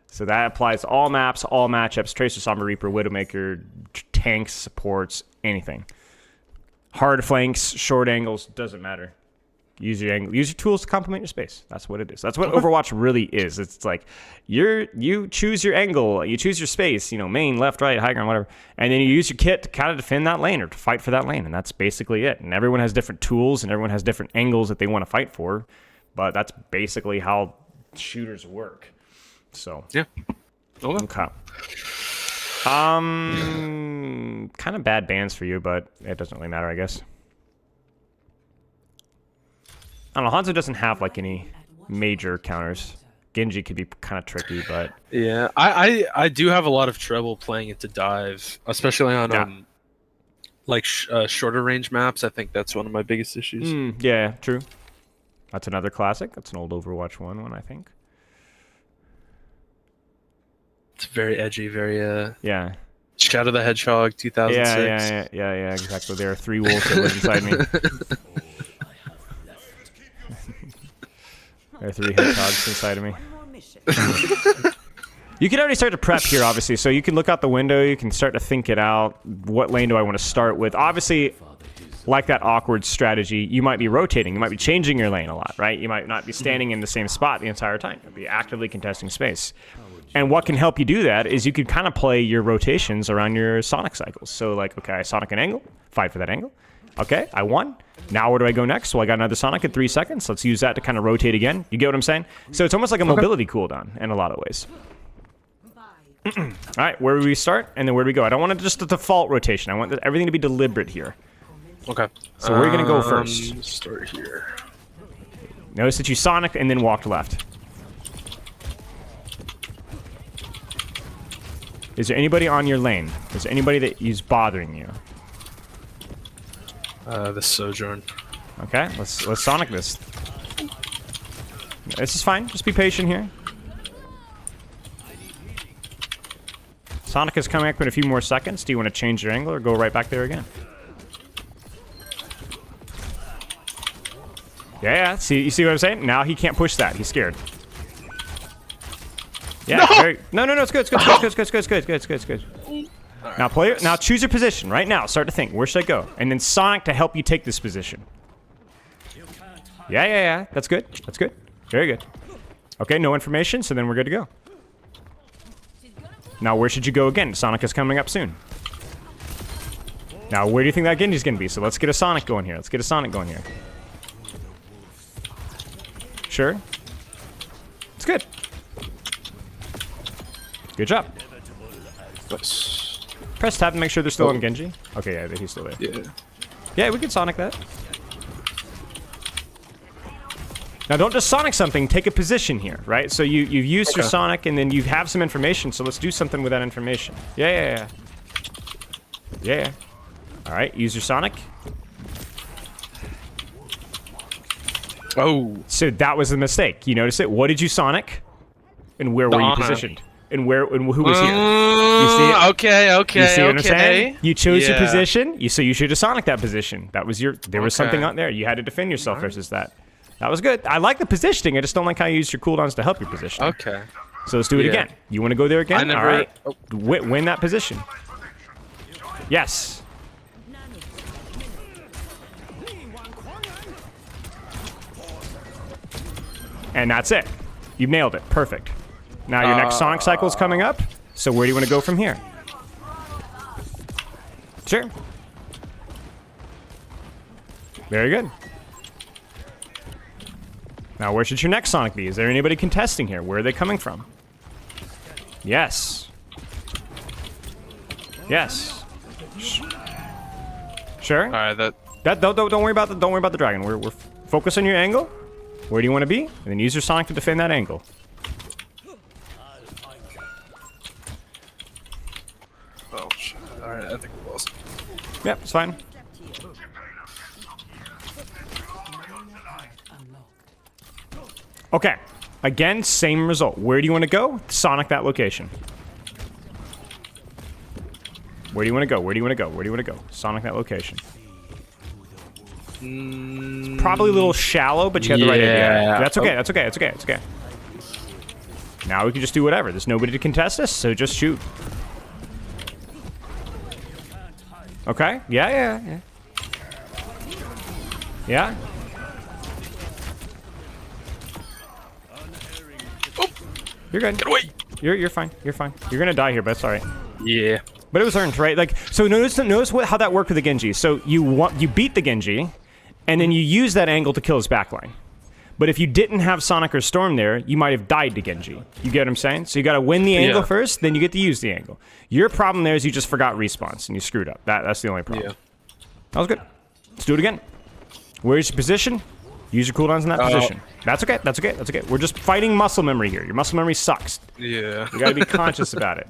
So that applies to all maps, all matchups, Tracer, Sombra Reaper, Widowmaker, tanks, supports, anything. Hard flanks, short angles, doesn't matter. Use your angle. Use your tools to complement your space. That's what it is. That's what Overwatch really is. It's like you choose your angle, you choose your space, main, left, right, high ground, whatever, and then you use your kit to kind of defend that lane or to fight for that lane, and that's basically it. And everyone has different tools and everyone has different angles that they want to fight for, but that's basically how shooters work. So yeah. Okay. Kind of bad bans for you, but it doesn't really matter, I guess. I don't know, Hanzo doesn't have like any major counters. Genji could be kind of tricky, but yeah, I do have a lot of trouble playing it to dive, especially on shorter range maps. I think that's one of my biggest issues. Yeah, true. That's another classic. That's an old Overwatch 1, I think. It's very edgy, very yeah. Shadow the Hedgehog 2006. Yeah, exactly. There are 3 wolves that live inside me. There are 3 hedgehogs inside of me. You can already start to prep here, obviously. So you can look out the window. You can start to think it out. What lane do I want to start with? Obviously, like that awkward strategy, you might be rotating. You might be changing your lane a lot, right? You might not be standing in the same spot the entire time. You'll be actively contesting space. And what can help you do that is you can kind of play your rotations around your Sonic cycles. So like, okay, I Sonic an angle, fight for that angle. Okay, I won. Now where do I go next? Well, I got another Sonic in 3 seconds. Let's use that to kind of rotate again. You get what I'm saying? So it's almost like a mobility cooldown in a lot of ways. All right, where do we start, and then where do we go? I don't want it just a default rotation. I want everything to be deliberate here. Okay. So where are you gonna go first? Start here. Notice that you Sonic and then walked left. Is there anybody on your lane? Is there anybody that is bothering you? The Sojourn. Okay, let's Sonic this. This is fine. Just be patient here. Sonic is coming up in a few more seconds. Do you want to change your angle or go right back there again? Yeah. See, you see what I'm saying? Now he can't push that. He's scared. Yeah. No. It's good. It's good. Right. Now choose your position right now. Start to think. Where should I go? And then Sonic to help you take this position. Yeah. That's good. Very good. Okay, no information, so then we're good to go. Now, where should you go again? Sonic is coming up soon. Now, where do you think that Genji's gonna be? So let's get a Sonic going here. Sure. It's good. Good job. Nice. Press tab to make sure they're still on Genji. Okay, yeah, he's still there. Yeah, we can Sonic that. Now, don't just Sonic something, take a position here, right? So you've used your Sonic, and then you have some information, so let's do something with that information. Yeah. All right, use your Sonic. Oh. So that was a mistake. You notice it? What did you Sonic? And where were you positioned? And who was here? You see it? Okay. You see what I'm saying? You chose your position, so you should have Sonic that position. That was there was something out there. You had to defend yourself versus that. That was good. I like the positioning. I just don't like how you use your cooldowns to help your position. Okay. So let's do it again. You want to go there again? All right. Oh. Win that position. Yes. And that's it. You've nailed it. Perfect. Now your next Sonic cycle is coming up. So where do you want to go from here? Sure. Very good. Now, where should your next Sonic be? Is there anybody contesting here? Where are they coming from? Yes. Sure. All right. Don't worry about the dragon. We're focus on your angle. Where do you want to be? And then use your Sonic to defend that angle. Oh shit. All right. I think we lost. Yep, it's fine. Okay. Again, same result. Where do you want to go? Sonic that location. Where do you want to go? Sonic that location. It's probably a little shallow, but you had the right idea. That's okay. Now we can just do whatever. There's nobody to contest us, so just shoot. Okay. Yeah. You're good. Get away. You're fine. You're gonna die here, but that's all right. Yeah. But it was earned, right? Like, so notice how that worked with the Genji. So you beat the Genji, and then you use that angle to kill his backline. But if you didn't have Sonic or Storm there, you might have died to Genji. You get what I'm saying? So you got to win the angle first, then you get to use the angle. Your problem there is you just forgot respawns and you screwed up. That's the only problem. Yeah. That was good. Let's do it again. Where's your position? Use your cooldowns in that position. That's okay. We're just fighting muscle memory here. Your muscle memory sucks. Yeah. You gotta be conscious about it.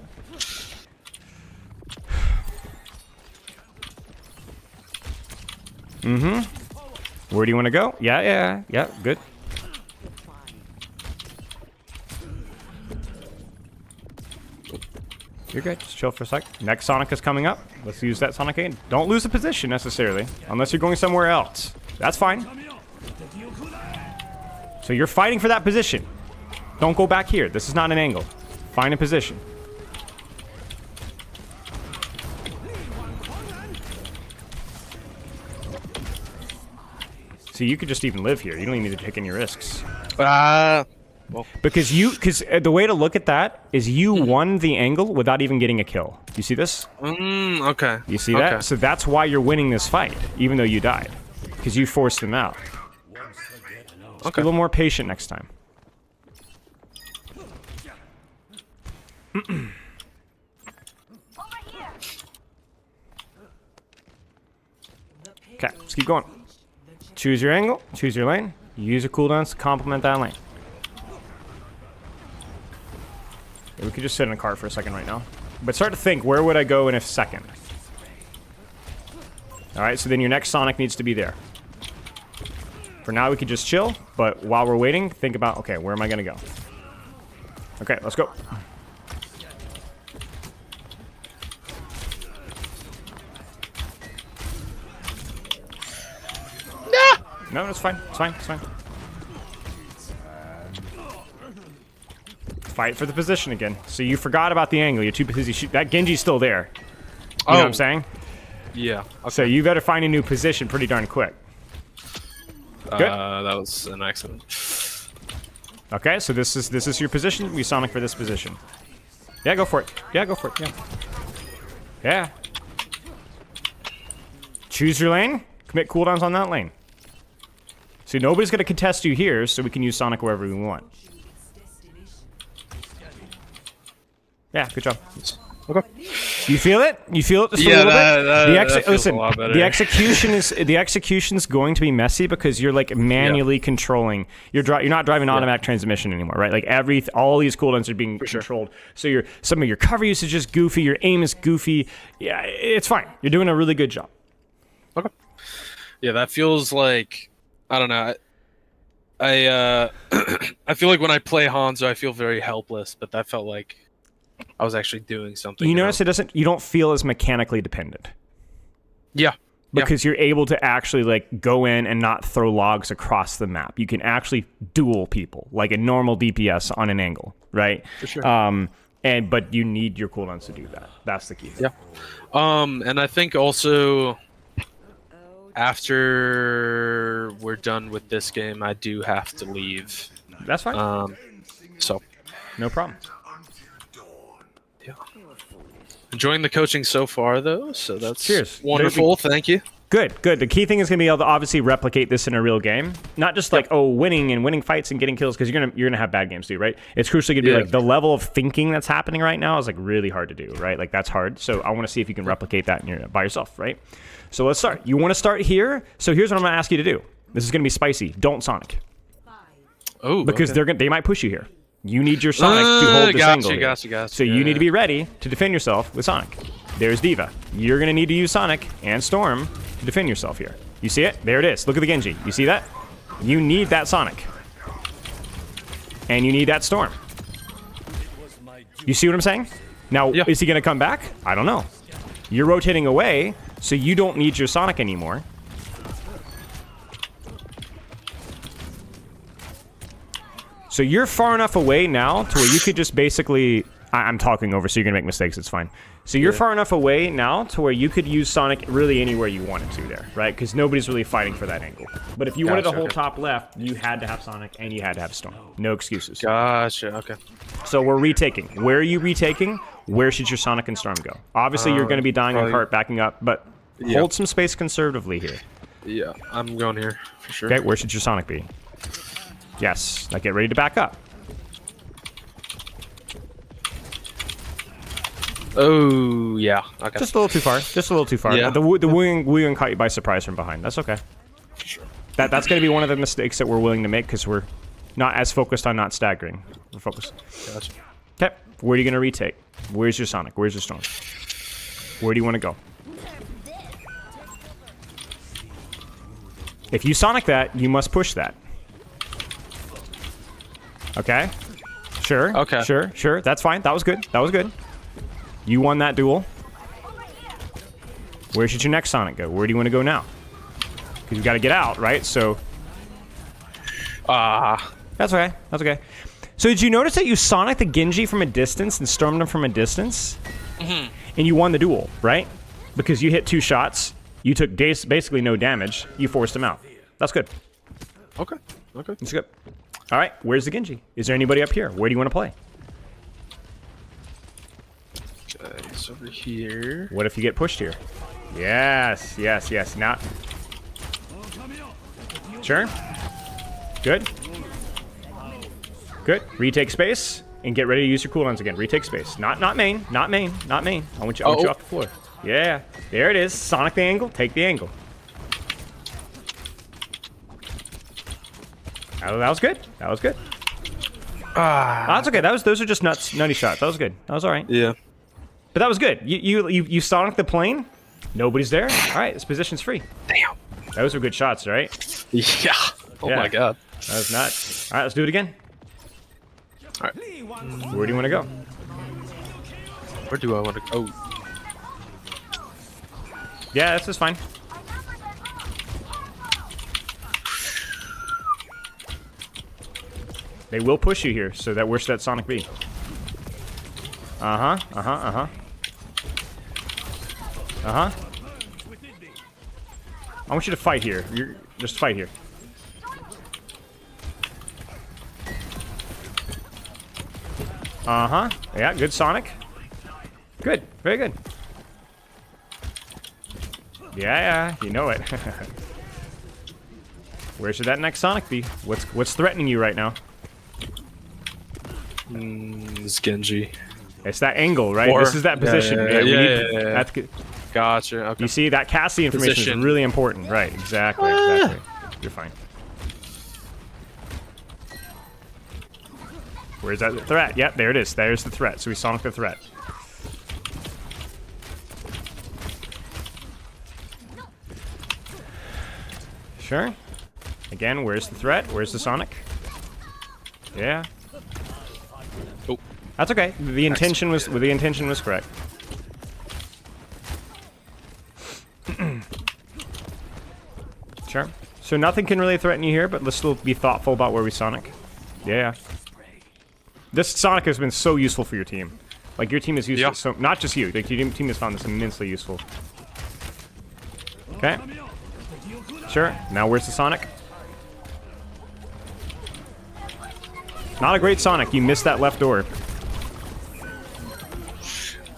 Where do you want to go? Yeah, good. You're good. Just chill for a sec. Next Sonic is coming up. Let's use that Sonic again. Don't lose the position necessarily, unless you're going somewhere else. That's fine. So you're fighting for that position. Don't go back here. This is not an angle. Find a position. So you could just even live here. You don't even need to take any risks. Well. Because the way to look at that is you won the angle without even getting a kill. You see this? Okay. You see that? So that's why you're winning this fight, even though you died. Because you forced them out. Just be a little more patient next time. Okay, let's keep going. Choose your angle, choose your lane. Use your cooldowns to complement that lane. Yeah, we could just sit in a cart for a second right now. But start to think, where would I go in a second? Alright, so then your next Sonic needs to be there. For now, we could just chill, but while we're waiting, think about, okay, where am I going to go? Okay, let's go. No, it's fine. It's fine. It's fine. Fight for the position again. So you forgot about the angle. You're too busy shoot. That Genji's still there. You know what I'm saying? Yeah. Okay. So you better find a new position pretty darn quick. Good. That was an accident. Okay, so this is your position. We Sonic for this position. Yeah, go for it. Yeah, go for it. Yeah. Yeah. Choose your lane. Commit cooldowns on that lane. See, nobody's gonna contest you here, so we can use Sonic wherever we want. Yeah, good job. Okay. You feel it? You feel it just a little bit? Listen, the execution's going to be messy because you're like manually controlling. You're not driving automatic transmission anymore, right? Like all these cooldowns are being controlled. So some of your cover usage is goofy. Your aim is goofy. Yeah, it's fine. You're doing a really good job. Okay. Yeah, that feels like, I don't know. I feel like when I play Hanzo, I feel very helpless, but that felt like I was actually doing something. You notice you don't feel as mechanically dependent. Yeah. Because you're able to actually like go in and not throw logs across the map. You can actually duel people like a normal DPS on an angle, right? For sure. But you need your cooldowns to do that. That's the key. Yeah. And I think also after we're done with this game, I do have to leave. That's fine. So no problem. Yeah. Enjoying the coaching so far, though, so that's Cheers. Wonderful. Thank you. Good. The key thing is going to be able to obviously replicate this in a real game. Not just like, winning fights and getting kills, because you're gonna have bad games too, right? It's crucially going to be like the level of thinking that's happening right now is like really hard to do, right? Like that's hard. So I want to see if you can replicate that by yourself, right? So let's start. You want to start here? So here's what I'm going to ask you to do. This is going to be spicy. Don't Sonic. Oh, because they might push you here. You need your Sonic to hold this angle. Gotcha. So you need to be ready to defend yourself with Sonic. There's Diva. You're going to need to use Sonic and Storm to defend yourself here. You see it? There it is. Look at the Genji. You see that? You need that Sonic. And you need that Storm. You see what I'm saying? Now, is he going to come back? I don't know. You're rotating away, so you don't need your Sonic anymore. So you're far enough away now to where you could just basically... I'm talking over, so you're going to make mistakes. It's fine. So you're far enough away now to where you could use Sonic really anywhere you wanted to there, right? Because nobody's really fighting for that angle. But if you wanted to hold top left, you had to have Sonic and you had to have Storm. No excuses. Gotcha. Okay. So we're retaking. Where are you retaking? Where should your Sonic and Storm go? Obviously, you're going to be dying on cart, backing up, but hold some space conservatively here. Yeah, I'm going here for sure. Okay, where should your Sonic be? Yes. Now get ready to back up. Oh, yeah. Okay. Just a little too far. Just a little too far. Yeah. The Wooing caught you by surprise from behind. That's okay. Sure. That's going to be one of the mistakes that we're willing to make because we're not as focused on not staggering. We're focused. Gotcha. Okay. Where are you going to retake? Where's your Sonic? Where's your Storm? Where do you want to go? If you Sonic that, you must push that. Okay. Sure. Okay. Sure. That's fine. That was good. You won that duel. Where should your next Sonic go? Where do you want to go now? Because you got to get out, right? So... That's okay. So did you notice that you Sonic the Genji from a distance and stormed him from a distance? Mm-hmm. And you won the duel, right? Because you hit 2 shots. You took basically no damage. You forced him out. That's good. Okay. That's good. All right, where's the Genji? Is there anybody up here? Where do you want to play? Okay, it's over here. What if you get pushed here? Yes. Now. Sure. Good. Retake space and get ready to use your cooldowns again. Retake space. Not main. I want you off the floor. Yeah. There it is. Sonic the angle. Take the angle. That was good. That was good. That's okay. Those are just nutty shots. That was good. That was all right. Yeah. But that was good. You Sonic the plane. Nobody's there. All right, this position's free. Damn. Those were good shots, right? Yeah. Oh Yeah. my god. That was nuts. All right, let's do it again. All right. Where do you want to go? Where do I want to go? Yeah, this is fine. They will push you here, so where's that Sonic B? Uh-huh. I want you to fight here. Just fight here. Uh-huh. Yeah, good Sonic. Good. Very good. Yeah, you know it. Where should that next Sonic be? What's threatening you right now? It's Genji. It's that angle, right? This is that position. Yeah. Gotcha. Okay. You see, that Cassie information is really important. Right, exactly. You're fine. Where's that threat? Yep, there it is. There's the threat. So we Sonic the threat. Sure. Again, where's the threat? Where's the Sonic? Yeah. Oh. That's okay. The intention was correct. Sure. So nothing can really threaten you here, but let's still be thoughtful about where we Sonic. Yeah. This Sonic has been so useful for your team. Like, your team is useful. Yeah. So not just you. Like, your team has found this immensely useful. Okay. Sure. Now where's the Sonic? Not a great Sonic. You missed that left door.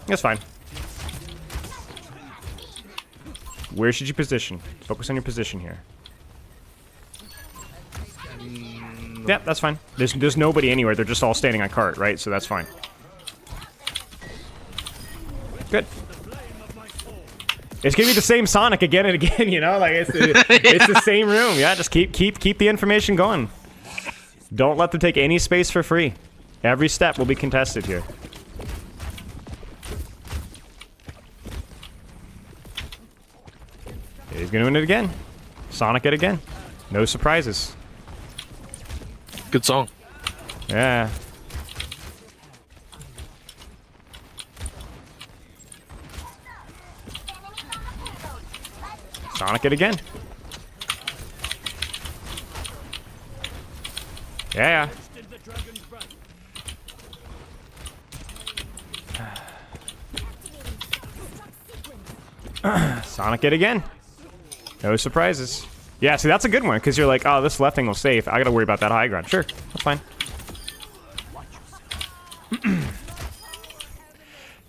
That's fine. Where should you position? Focus on your position here. Yep, that's fine. There's nobody anywhere. They're just all standing on cart, right? So that's fine. Good. It's gonna be the same Sonic again and again, you know? Like, it's the same room. Yeah, just keep the information going. Don't let them take any space for free. Every step will be contested here. He's gonna win it again. Sonic it again. No surprises. Good song. Yeah. Sonic it again. Yeah. Sonic it again. No surprises. Yeah, see, that's a good one, because you're like, oh, this left angle safe. I gotta worry about that high ground. Sure, that's fine.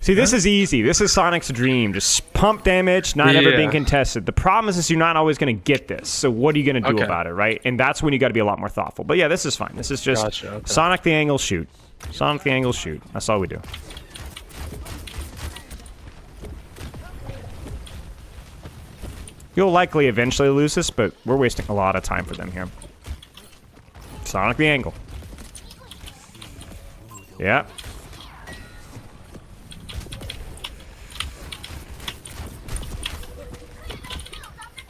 See, this is easy. This is Sonic's dream. Just pump damage, not ever being contested. The problem is you not always going to get this. So what are you going to do about it, right? And that's when you got to be a lot more thoughtful. But yeah, this is fine. This is just Sonic the angle, shoot. Sonic the angle, shoot. That's all we do. You'll likely eventually lose this, but we're wasting a lot of time for them here. Sonic the angle. Yeah.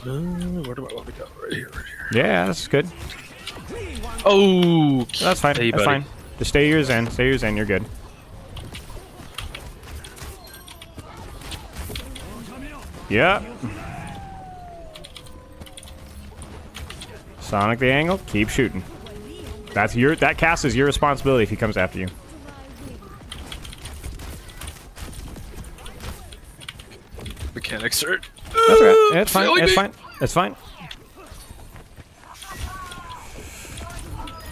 Where do I want to go? Right here. Yeah, that's good. Oh, that's fine. Hey, that's fine. Just stay yours in. Stay yours in. You're good. Yeah. Sonic the angle. Keep shooting. That's that cast is your responsibility if he comes after you. Mechanics hurt. That's right. Yeah, it's fine. It's fine. It's fine.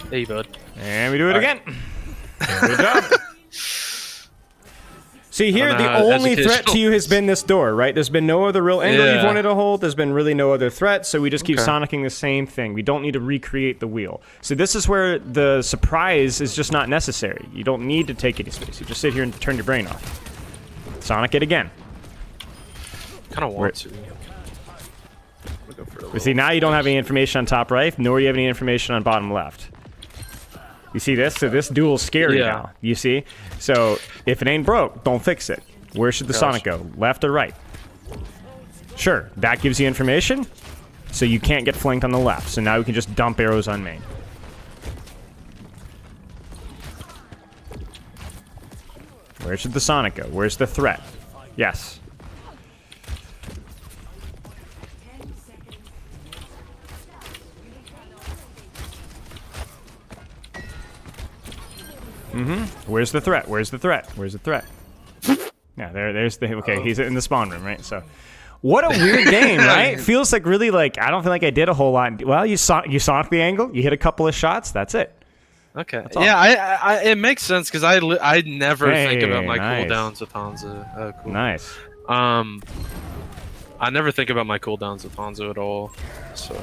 Hey, bud. And we do it again. Good job. See, here, the only threat to you has been this door, right? There's been no other real angle you've wanted to hold. There's been really no other threat, so we just keep sonicking the same thing. We don't need to recreate the wheel. So this is where the surprise is just not necessary. You don't need to take any space. You just sit here and turn your brain off. Sonic it again. Kind of want to. I'll go for a But little see, now you don't have any information on top right, nor do you have any information on bottom left. You see this? So this duel's scary now. You see? So if it ain't broke, don't fix it. Where should the Sonic go? Left or right? Sure, that gives you information. So you can't get flanked on the left. So now we can just dump arrows on main. Where should the Sonic go? Where's the threat? Yes. Where's the threat? Where's the threat? Where's the threat? Yeah, there's the... Okay, he's in the spawn room, right? So... What a weird game, right? Feels like really like... I don't feel like I did a whole lot. Well, you sonic the angle. You hit a couple of shots. That's it. Okay. Yeah, I it makes sense because I never think about my cooldowns with Hanzo. Oh, cool. Nice. I never think about my cooldowns with Hanzo at all. So...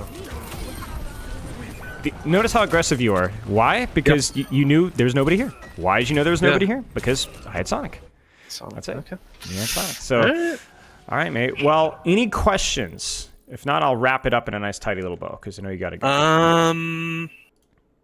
Notice how aggressive you are. Why? Because you knew there was nobody here. Why did you know there was nobody here? Because I had Sonic. That's it. Okay. You had Sonic. So, all right, mate. Well, any questions? If not, I'll wrap it up in a nice, tidy little bow because I know you got to go.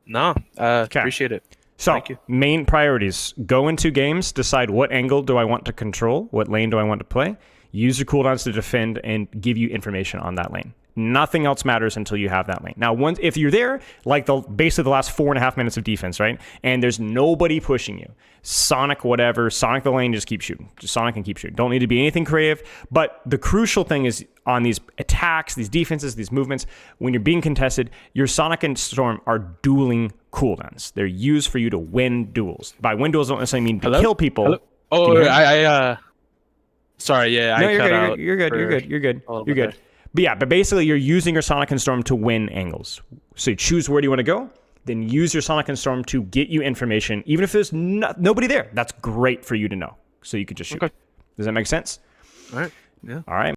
No. Appreciate it. So, thank you. Main priorities. Go into games, decide what angle do I want to control, what lane do I want to play, use your cooldowns to defend, and give you information on that lane. Nothing else matters until you have that lane. Now, if you're there, like basically the last 4.5 minutes of defense, right? And there's nobody pushing you. Sonic whatever, Sonic the lane, just keep shooting. Just Sonic and keep shooting. Don't need to be anything creative. But the crucial thing is on these attacks, these defenses, these movements, when you're being contested, your Sonic and Storm are dueling cooldowns. They're used for you to win duels. By win duels, don't necessarily mean to kill people. Hello? Oh, sorry, yeah, no, I cut out. You're good. But basically you're using your Sonic and Storm to win angles. So you choose where do you want to go, then use your Sonic and Storm to get you information, even if there's nobody there. That's great for you to know. So you could just shoot. Okay. Does that make sense? All right. Yeah. All right.